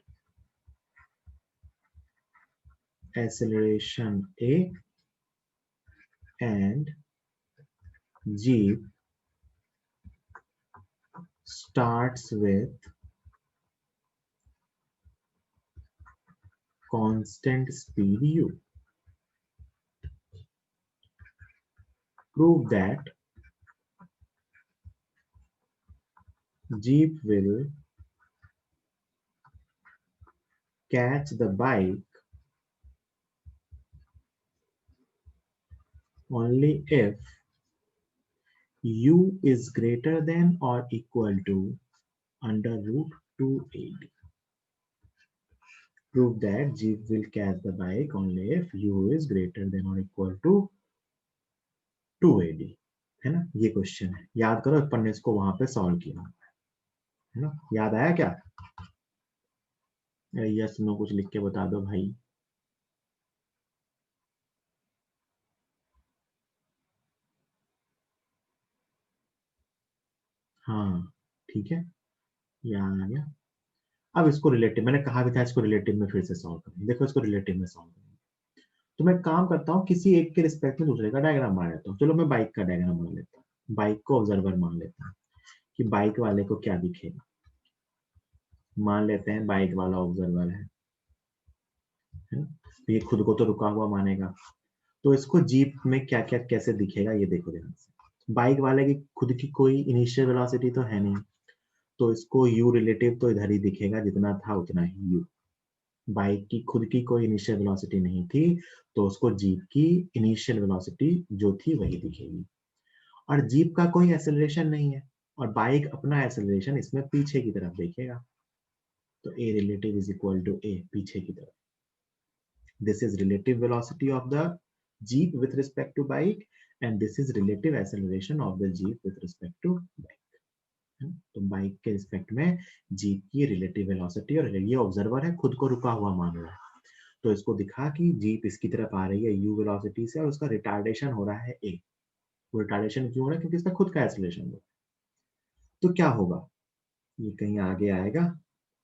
acceleration a, and jeep starts with constant speed u. Prove that jeep will catch the bike only if u is greater than or equal to under root 2ad. Prove that jeep will catch the bike only if u is greater than or equal to 2ad, है ना। ये क्वेश्चन है, याद करो, अपन ने इसको वहां पे सॉल्व किया है ना। याद आया क्या? यस नो कुछ लिख के बता दो भाई। हाँ ठीक है, याद आ गया। अब इसको रिलेटिव, मैंने कहा भी था इसको रिलेटिव में फिर से सॉल्व करें। देखो इसको रिलेटिव में सॉल्व करें, तो मैं काम करता हूँ, किसी एक के रिस्पेक्ट में दूसरे का डायग्राम बना लेता हूँ। चलो मैं बाइक का डायग्राम बना लेता हूँ, बाइक को ऑब्जर्वर मान लेता हूँ कि बाइक वाले को क्या दिखेगा। मान लेते हैं बाइक वाला ऑब्जर्वर है ना? ये खुद को तो रुका हुआ मानेगा, तो इसको जीप में क्या क्या कैसे दिखेगा ये देखो ध्यान से। बाइक वाले की खुद की कोई इनिशियल वेलोसिटी तो है नहीं, तो इसको u रिलेटिव तो इधर ही दिखेगा, जितना था उतना ही u। बाइक की खुद की कोई इनिशियल वेलोसिटी नहीं थी, तो उसको जीप की इनिशियल वेलोसिटी जो थी वही दिखेगी। और जीप का कोई एक्सेलरेशन नहीं है, और बाइक अपना एक्सेलरेशन इसमें पीछे की तरफ देखेगा, तो a relative is equal to a, पीछे की तरफ। This is relative velocity of the jeep with respect to bike, and this is relative acceleration of the jeep with respect to bike. तो बाइक के रिस्पेक्ट में जीप की रिलेटिव वेलोसिटी, और ये ऑब्जर्वर है खुद को रुका हुआ मान रहा है, तो इसको दिखा कि जीप इसकी तरफ आ रही है u वेलोसिटी से, और उसका रिटार्डेशन हो रहा है a। वो रिटार्डेशन क्यों हो रहा है? क्योंकि इसका खुद का एक्सेलरेशन हो रहा है। तो क्या होगा, ये कहीं आगे आएगा,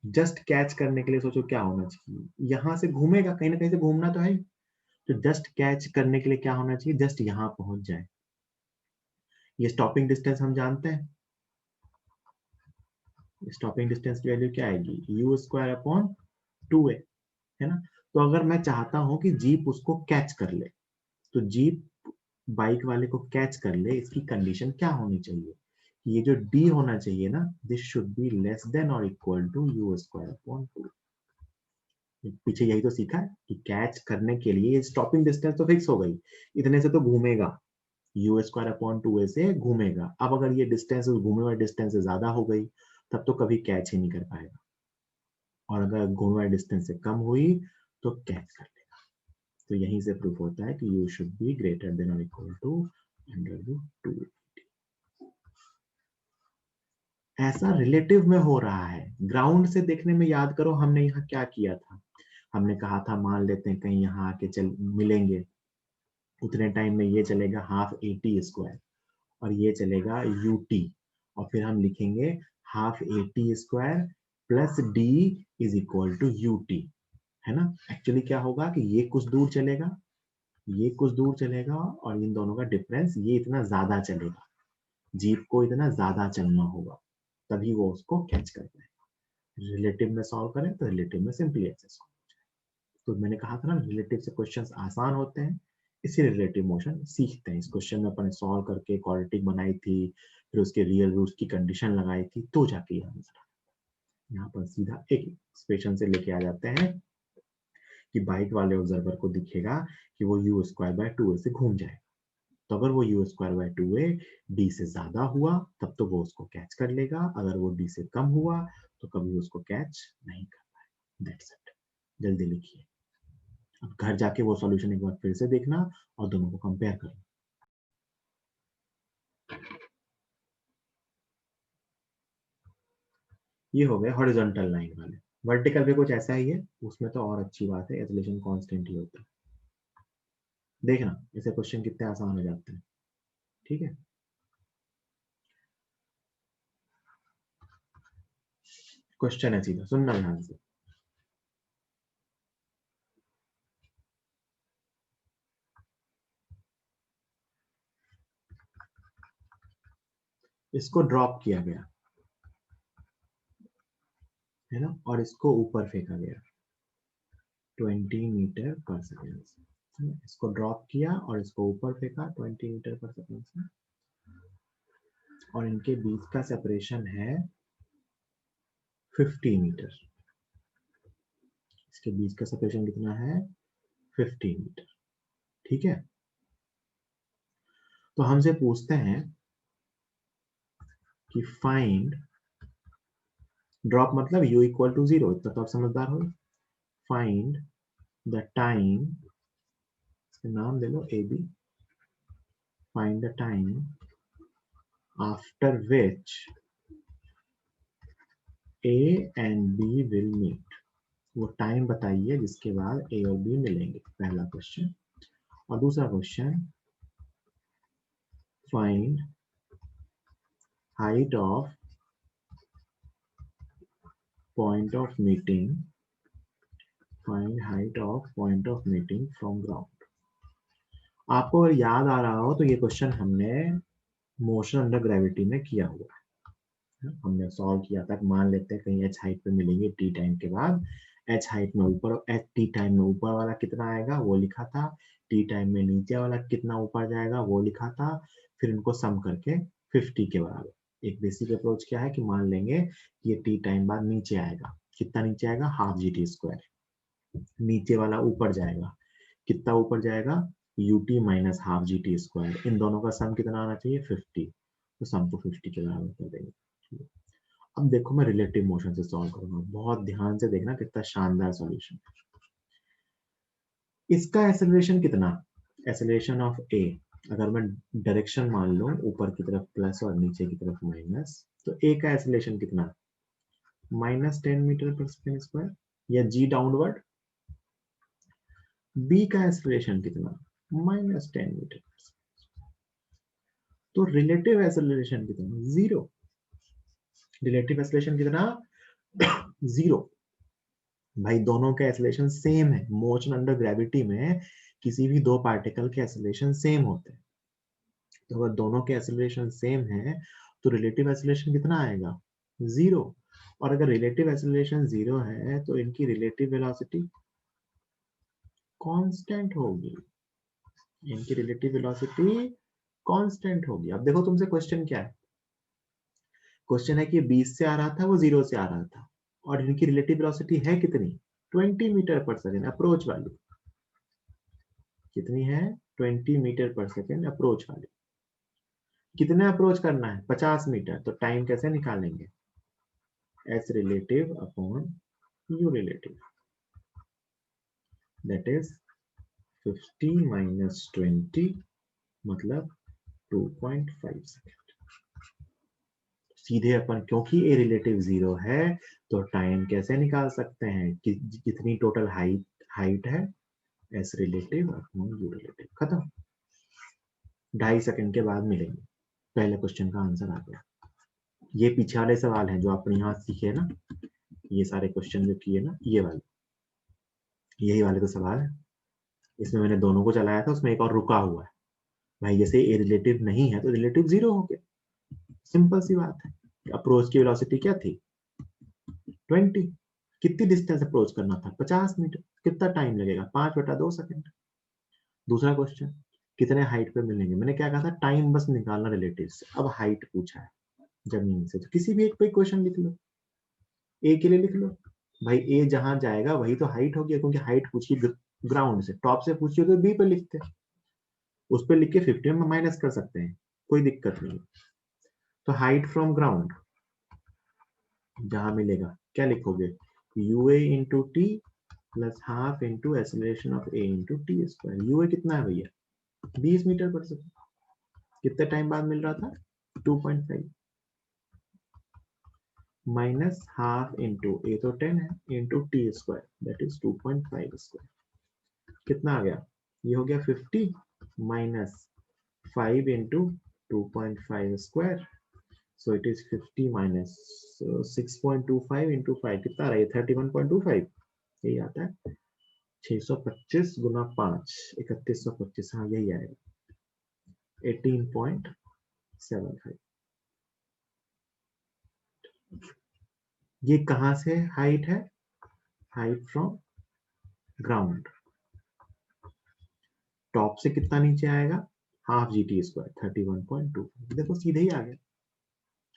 जस्ट कैच करने के लिए सोचो क्या होना चाहिए, यहां से घूमेगा, कहीं ना कहीं से घूमना तो है। तो जस्ट कैच करने के लिए क्या होना चाहिए, जस्ट यहां पहुंच जाए। ये स्टॉपिंग डिस्टेंस हम जानते हैं, स्टॉपिंग डिस्टेंस की वैल्यू क्या आएगी, यू स्क्वायर अपॉन 2a, है ना। तो अगर मैं चाहता हूं कि जीप उसको कैच कर ले, तो जीप बाइक वाले को कैच कर ले, इसकी कंडीशन क्या होनी चाहिए, ये जो d होना चाहिए ना, this should be less than और equal to u square upon 2। पीछे यही तो सीखा है कि कैच करने के लिए स्टॉपिंग डिस्टेंस तो फिक्स हो गई, इतने से तो घूमेगा, यू स्क्वायर अपॉन 2a से घूमेगा। अब अगर ये डिस्टेंस घूमे हुए डिस्टेंस से ज्यादा हो गई, तब तो कभी कैच ही नहीं कर पाएगा, और अगर घूमे हुए डिस्टेंस से कम हुई तो कैच कर लेगा। तो यहीं से प्रूफ होता है कि you should be greater than और इक्वल टू अंडर रूट 2। ऐसा रिलेटिव में हो रहा है, ग्राउंड से देखने में याद करो हमने यहाँ क्या किया था, हमने कहा था मान लेते हैं कहीं यहाँ आके चल मिलेंगे, उतने टाइम में ये चलेगा हाफ ए टी स्क्वायर और ये चलेगा यू टी, और फिर हम लिखेंगे half a t square plus d is equal to u t, है ना। एक्चुअली क्या होगा कि ये कुछ दूर चलेगा, ये कुछ दूर चलेगा, और इन दोनों का डिफरेंस ये इतना ज्यादा चलेगा, जीप को इतना ज्यादा चलना होगा, तभी वो उसको कैच कर पाए। रिलेटिव में सॉल्व करें तो रिलेटिव में सिंपली एक्सेस हो। तो मैंने कहा था ना रिलेटिव से क्वेश्चंस आसान होते हैं, इसीलिए रिलेटिव मोशन सीखते हैं। इस क्वेश्चन में अपन सॉल्व करके क्वाड्रेटिक बनाई थी, फिर उसके रियल रूट्स की कंडीशन लगाई थी, तो जाके ये आंसर। यहाँ पर सीधा एक एक्सप्रेशन से लेके आ जाते हैं कि बाइक वाले ऑब्जर्वर को दिखेगा कि वो यू स्क्वायर बाय 2a से घूम जाएगा, तो अगर वो you square by 2a D से ज्यादा हुआ तब तो वो उसको कैच कर लेगा, अगर वो डी से कम हुआ तो कभी उसको कैच नहीं कर पाएगा। That's it. जल्दी लिखिए, अब घर जाके वो सॉल्यूशन एक बार फिर से देखना और दोनों को कंपेयर करना। ये हो गए हॉरिजॉन्टल लाइन वाले। वर्टिकल पे कुछ ऐसा ही है, उसमें तो और अच्छी बात है, एसोलेशन कांस्टेंट ही होता है। देखना ऐसे क्वेश्चन कितने आसान हो जाते हैं, ठीक है। क्वेश्चन है सीधा, सुनना ध्यान से। इसको ड्रॉप किया गया, है ना, और इसको ऊपर फेंका गया 20 मीटर पर सेकेंड से। इसको ड्रॉप किया और इसको ऊपर फेंका 20 मीटर पर सेकेंड से, और इनके बीच का सेपरेशन है 50 मीटर। इसके बीच का सेपरेशन कितना है, 50 मीटर, ठीक है। तो हमसे पूछते हैं कि फाइंड, ड्रॉप मतलब u इक्वल टू 0, इतना तो आप समझदार हो। फाइंड द टाइम, इसका नाम दे लो A B, find the time after which a and b will meet. वो टाइम बताइए जिसके बाद a और b मिलेंगे, पहला क्वेश्चन। और दूसरा question, find height of point of meeting, find height of point of meeting from ground. आपको अगर याद आ रहा हो तो ये क्वेश्चन हमने मोशन अंडर ग्रेविटी में किया हुआ है, हमने सॉल्व किया था। मान लेते हैं कहीं h हाइट पे मिलेंगे t टाइम के बाद, h हाइट में ऊपर, h t टाइम में ऊपर वाला कितना आएगा वो लिखा था, t टाइम में नीचे वाला कितना ऊपर जाएगा वो लिखा था, फिर इनको सम करके 50 के बराबर। एक बेसिक अप्रोच क्या है कि मान लेंगे कि ये t टाइम बाद नीचे आएगा, कितना नीचे आएगा, हाफ जी टी स्क्वायर, नीचे वाला ऊपर जाएगा, कितना ऊपर जाएगा, ut minus half g t square, इन दोनों का सम कितना आना चाहिए 50, तो सम को 50 के बराबर कर देंगे। अब देखो मैं रिलेटिव मोशन से सॉल्व करूंगा, बहुत ध्यान से देखना कितना शानदार सॉल्यूशन। इसका एक्सेलरेशन कितना, एक्सेलरेशन ऑफ ए, अगर मैं डायरेक्शन मान लूं ऊपर की तरफ प्लस और नीचे की तरफ माइनस, तो ए का एक्सेलरेशन कितना, -10 मीटर पर सेकेंड स्क्वायर, या जी डाउनवर्ड। बी का एक्सेलरेशन कितना, -10 मीटर। तो रिलेटिव एक्सेलरेशन कितना, 0। रिलेटिव एक्सेलरेशन कितना, 0। भाई दोनों के एक्सेलरेशन सेम है, मोशन अंडर ग्रेविटी में किसी भी दो पार्टिकल के एक्सेलरेशन सेम होते हैं, तो अगर दोनों के एक्सेलरेशन सेम है तो रिलेटिव एक्सेलरेशन कितना आएगा, 0। और अगर रिलेटिव एक्सेलरेशन 0 है तो इनकी रिलेटिव वेलोसिटी कांस्टेंट होगी, इनकी रिलेटिव वेलोसिटी कांस्टेंट होगी। अब देखो तुमसे क्वेश्चन क्या है, क्वेश्चन है कि 20 से आ रहा था, वो 0 से आ रहा था, और इनकी रिलेटिव वेलोसिटी है कितनी, 20 मीटर पर सेकेंड अप्रोच वाली। कितनी है, 20 मीटर पर सेकेंड अप्रोच वाली। कितने अप्रोच करना है, 50 मीटर। तो टाइम कैसे निकालेंगे, S relative upon u relative, that is 50 minus 20 मतलब 2.5 सेकेंड। सीधे अपन, क्योंकि ए रिलेटिव 0 है तो टाइम कैसे निकाल सकते हैं कि कितनी टोटल हाइट है, S relative upon u relative, खत्म। 2.5 सेकेंड के बाद मिलेंगे। पहले क्वेश्चन का आंसर आ गया। ये पीछे वाले सवाल हैं जो आपने यहाँ सीखे ना, ये सारे क्वेश्चन जो किए ना, ये वाले, यही वाले तो सवाल है। इसमें मैंने दोनों को चलाया था, उसमें एक और रुका हुआ है भाई। जैसे ए रिलेटिव नहीं है तो रिलेटिव 0 हो गया, सिंपल सी बात है। अप्रोच की वेलोसिटी क्या थी, 20। कितनी डिस्टेंस अप्रोच करना था, 50 मीटर। कितना टाइम लगेगा, 5/2 सेकेंड। दूसरा क्वेश्चन, कितने हाइट पे मिलेंगे। मैंने क्या कहा था, टाइम बस निकालना रिलेटिव से। अब हाइट पूछा है जमीन से, तो किसी भी एक पे क्वेश्चन लिख लो। ए के लिए लिख लो भाई, ए जहां जाएगा वही तो हाइट होगी, क्योंकि हाइट पूछी ग्राउंड से, टॉप से पूछी तो बी पे लिखते, उस पर लिख के 50 में माइनस कर सकते हैं, कोई दिक्कत नहीं। तो हाइट फ्रॉम ग्राउंड जहां मिलेगा क्या लिखोगे, u A into t plus half into acceleration of A into t square. U A कितना है भैया, 20 मीटर पर सेकंड। कितने टाइम बाद मिल रहा था, 2.5 माइनस हाफ इंटू ए तो 10 है into t square, that is 2.5 square. कितना आ गया, ये हो गया 50 minus 5 into 2.5 square, so it is 50 minus 6.25 into 5 कितना आ रहा है, 31.25 यही आता है। 625 गुना 5 3125, हाँ यही आएगा 18.75। ये कहां से हाइट है, हाइट फ्रॉम ग्राउंड। टॉप से कितना नीचे आएगा, हाफ जी टी स्क्वायर 31.25। देखो सीधे ही आ गया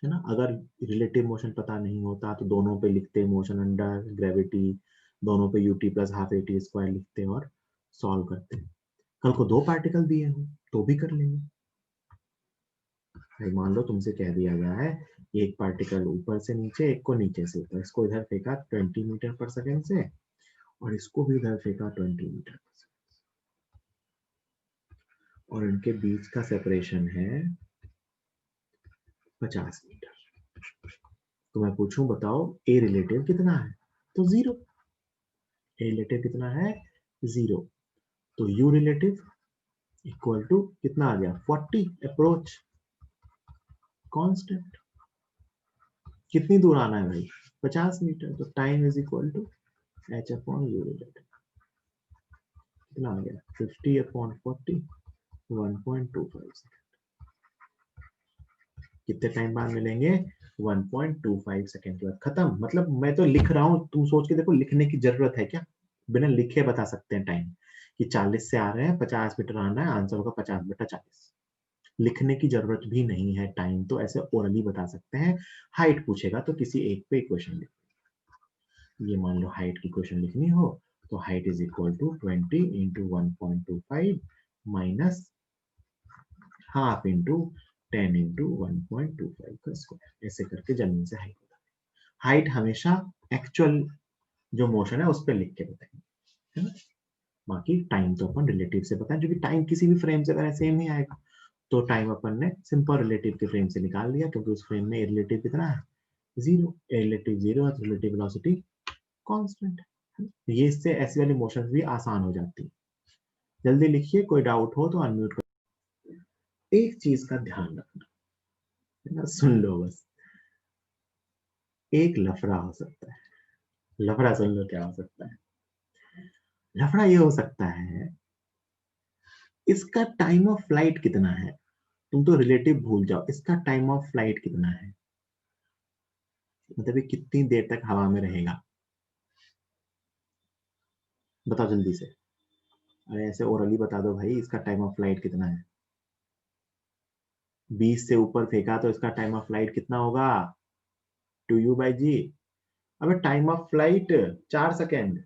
है ना। अगर रिलेटिव मोशन पता नहीं होता तो दोनों पे लिखते, मोशन अंडर ग्रेविटी, दोनों पे UT plus half a t square लिखते और सॉल्व करते। कल को 2 पार्टिकल दिए हो तो भी कर लेंगे भाई। मान लो तुमसे कह दिया गया है एक पार्टिकल ऊपर से नीचे, एक को नीचे से ऊपर, इसको इधर फेंका 20 मीटर पर सेकेंड से, और इसको भी इधर फेंका 20 मीटर पर सेकेंड, और इनके बीच का सेपरेशन है 50 मीटर। तो मैं पूछूं बताओ ए रिलेटिव कितना है, तो 0। ए रिलेटिव कितना है, 0। तो यू रिलेटिव इक्वल टू कितना आ गया, 40 अप्रोच कांस्टेंट। कितनी दूर आना है भाई, 50 मीटर। तो time is equal to h upon u relative. कितना आ गया, 50 अपॉन 40 1.25 सेकेंड। कितने टाइम बाद मिलेंगे, 1.25 सेकेंड के बाद। खत्म। मतलब मैं तो लिख रहा हूँ, तुम सोच के देखो लिखने की जरूरत है क्या, बिना लिखे बता सकते हैं टाइम कि 40 से आ रहे हैं, 50 मीटर आना है, आंसर होगा 50/40। लिखने की जरूरत भी नहीं है, टाइम तो ऐसे ओरली बता सकते हैं। हाइट पूछेगा तो किसी एक पे इक्वेशन लिख, ये मान लो हाइट की इक्वेशन लिखनी हो तो height is equal to 20 into 1.25 minus half into 10 into 1.25 का स्क्वायर, ऐसे करके जमीन से हाइट बता। हाइट हमेशा एक्चुअल जो मोशन है उस पर लिख के बताएंगे, है ना। बाकी टाइम तो अपन रिलेटिव से बताएं, जो कि टाइम किसी भी फ्रेम से करें सेम ही आएगा। तो टाइम अपन ने सिंपल रिलेटिव के फ्रेम से निकाल लिया, क्योंकि उस फ्रेम में रिलेटिव कितना है, 0। रिलेटिव 0 है तो रिलेटिव वेलोसिटी कांस्टेंट है। ये इससे ऐसी वाली मोशन भी आसान हो जाती है। जल्दी लिखिए, कोई डाउट हो तो अनम्यूट कर। एक चीज का ध्यान रखना है ना, सुन लो बस। एक लफड़ा हो सकता है, लफड़ा सुन लो क्या हो सकता है। लफड़ा ये हो सकता है, इसका टाइम ऑफ फ्लाइट कितना है। तुम तो रिलेटिव भूल जाओ, इसका टाइम ऑफ फ्लाइट कितना है। मतलब ये कितनी देर तक हवा में रहेगा, बताओ जल्दी से। अरे ऐसे ओरली बता दो भाई, इसका टाइम ऑफ फ्लाइट कितना है। 20 से ऊपर फेंका तो इसका टाइम ऑफ फ्लाइट कितना होगा, 2u/g। अबे टाइम ऑफ फ्लाइट 4 सेकेंड।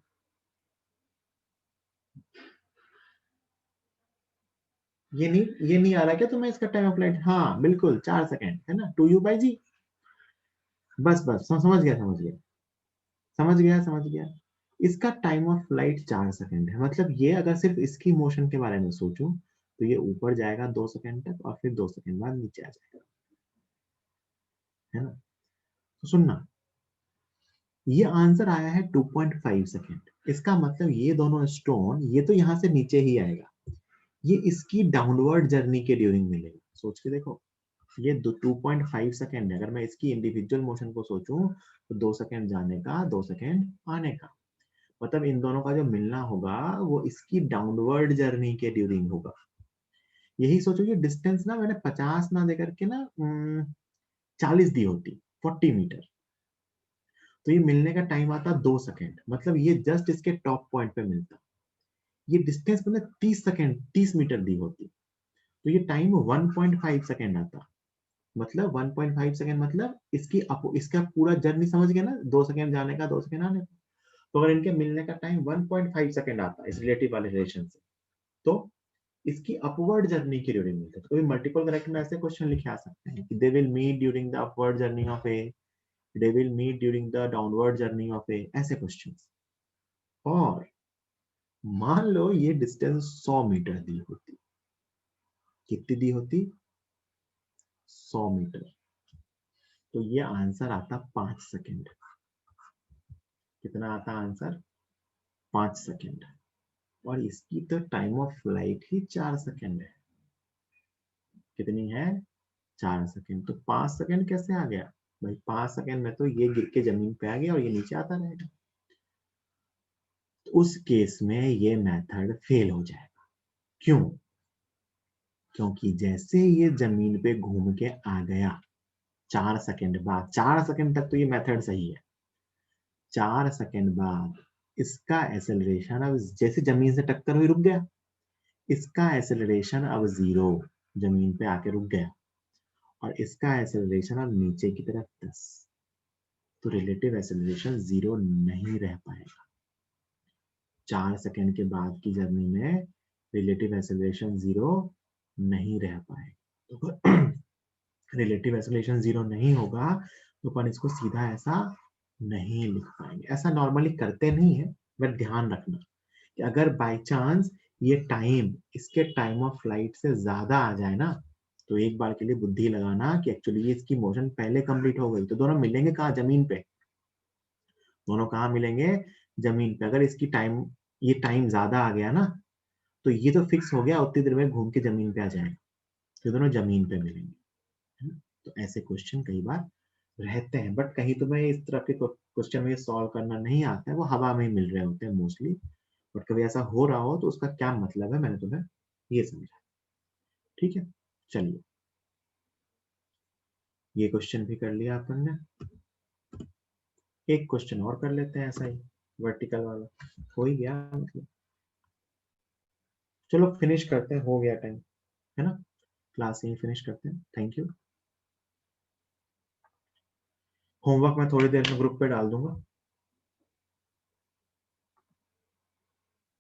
ये नहीं आ रहा क्या तुम्हें इसका टाइम ऑफ फ्लाइट? हाँ बिल्कुल 4 सेकेंड है ना, 2u/g। बस बस समझ गया समझ गया समझ गया समझ गया। इसका टाइम ऑफ फ्लाइट 4 सेकेंड है, मतलब ये अगर सिर्फ इसकी मोशन के बारे में सोचूं तो ये ऊपर जाएगा 2 सेकेंड तक और फिर 2 सेकेंड बाद नीचे आ जाएगा, है ना। तो सुनना, ये आंसर आया है 2.5 सेकेंड। इसका मतलब ये दोनों स्टोन, ये तो यहां से नीचे ही आएगा, ये इसकी डाउनवर्ड जर्नी के ड्यूरिंग मिलेगा। सोच के देखो, ये 2.5 सेकेंड है। अगर मैं इसकी इंडिविजुअल मोशन को सोचूं तो 2 सेकेंड जाने का, 2 सेकेंड आने का, मतलब इन दोनों का जो मिलना होगा वो इसकी डाउनवर्ड जर्नी के ड्यूरिंग होगा। यही सोचो कि डिस्टेंस ना मैंने 50 ना देकर के ना 40 दी होती, 40 मीटर, तो ये मिलने का टाइम आता 2 सेकेंड, मतलब ये जस्ट इसके टॉप पॉइंट पे मिलता। ये डिस्टेंस मैंने 30 सेकेंड 30 मीटर दी होती तो ये टाइम 1.5 सेकेंड आता। मतलब 1.5 सेकेंड मतलब इसका पूरा जर्नी समझ गया ना, 2 सेकेंड जाने का 2 सेकेंड आने का। तो अगर इनके मिलने का टाइम 1.5 सेकेंड आता इस रिलेटिव वाले रिलेशन से, तो इसकी अपवर्ड जर्नी के ड्यूरिंग मिलता है। तो कभी मल्टीपल करेक्ट में ऐसे क्वेश्चन लिखे आ सकते हैं कि they will meet during the upward journey of A, they will meet during the downward journey of A, ऐसे क्वेश्चंस। और मान लो ये डिस्टेंस 100 मीटर दी होती, कितनी दी होती, 100 मीटर, तो ये आंसर आता 5 सेकेंड। कितना आता आंसर, 5 सेकेंड। और इसकी तो time of flight he 4 second है। कितनी है, 4 सेकेंड। तो 5 सेकेंड कैसे आ गया भाई, 5 सेकेंड में तो ये गिर के जमीन पे आ गया और ये नीचे आता रहेगा। तो उस केस में ये मेथड फेल हो जाएगा। क्यों? क्योंकि जैसे ये जमीन पे घूम के आ गया 4 सेकेंड बाद, 4 सेकेंड तक तो ये मेथड सही है, 4 सेकेंड बाद इसका एसेलरेशन अब जैसे जमीन से टक्कर हुई रुक गया, इसका एसेलरेशन अब 0, जमीन पे आके रुक गया, और इसका एसेलरेशन अब नीचे की तरफ 10, तो रिलेटिव एसेलरेशन 0 नहीं रह पाएगा। 4 सेकेंड के बाद की जर्नी में रिलेटिव एसेलरेशन 0 नहीं रह पाएगा। तो रिलेटिव एसेलरेशन 0 नहीं होगा तो अपन इसको सीधा ऐसा नहीं लिख पाएंगे। ऐसा नॉर्मली करते नहीं है, बट ध्यान रखना कि अगर बाय चांस ये टाइम इसके टाइम ऑफ फ्लाइट से ज्यादा आ जाए ना, तो एक बार के लिए बुद्धि लगाना कि एक्चुअली ये इसकी मोशन पहले कंप्लीट हो गई, तो दोनों मिलेंगे कहाँ, जमीन पे। दोनों कहाँ मिलेंगे, जमीन पे। अगर इसकी टाइम, ये टाइम ज्यादा आ गया ना, तो ये तो फिक्स हो गया, उतनी देर में घूम के जमीन पे आ जाएगा, तो दोनों जमीन पे मिलेंगे, है ना। तो ऐसे क्वेश्चन कई बार रहते हैं, बट कहीं तुम्हें इस तरह के क्वेश्चन में सॉल्व करना नहीं आता है, वो हवा में ही मिल रहे होते हैं मोस्टली। बट कभी ऐसा हो रहा हो तो उसका क्या मतलब है, मैंने तुम्हें ये समझा। ठीक है, चलिए ये क्वेश्चन भी कर लिया अपन ने। एक क्वेश्चन और कर लेते हैं ऐसा ही, वर्टिकल वाला, हो ही गया मतलब। चलो फिनिश करते हैं, हो गया टाइम, है ना। क्लास यही फिनिश करते हैं, थैंक यू। होमवर्क मैं थोड़ी देर में ग्रुप पे डाल दूंगा।